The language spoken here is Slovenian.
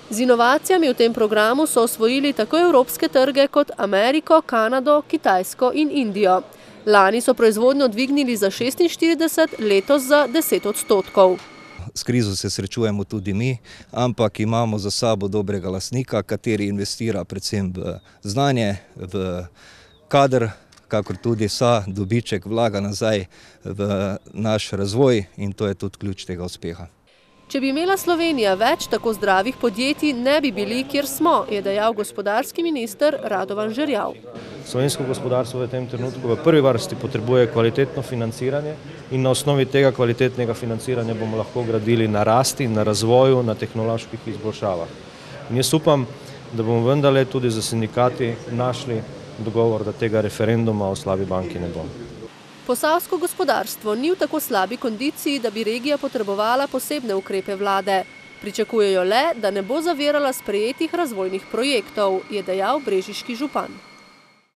Z inovacijami v tem programu so osvojili tako evropske trge kot Ameriko, Kanado, Kitajsko in Indijo. Lani so proizvodnjo dvignili za 46, letos za 10%. S krizo se srečujemo tudi mi, ampak imamo za sabo dobrega lastnika, kateri investira predvsem v znanje, v kader, kakor tudi vsa dobiček vlaga nazaj v naš razvoj in to je tudi ključ tega uspeha. Če bi imela Slovenija več tako zdravih podjetij, ne bi bili, kjer smo, je dejal gospodarski minister Radovan Žerjav. Slovensko gospodarstvo v tem trenutku v prvi vrsti potrebuje kvalitetno financiranje in na osnovi tega kvalitetnega financiranja bomo lahko gradili na rasti, na razvoju, na tehnoloških izboljšavah. In jaz upam, da bomo vendarle tudi za sindikati našli dogovor, da tega referenduma o slabi banki ne bo. Posavsko gospodarstvo ni v tako slabi kondiciji, da bi regija potrebovala posebne ukrepe vlade. Pričakujejo le, da ne bo zavirala sprejetih razvojnih projektov, je dejal brežiški župan.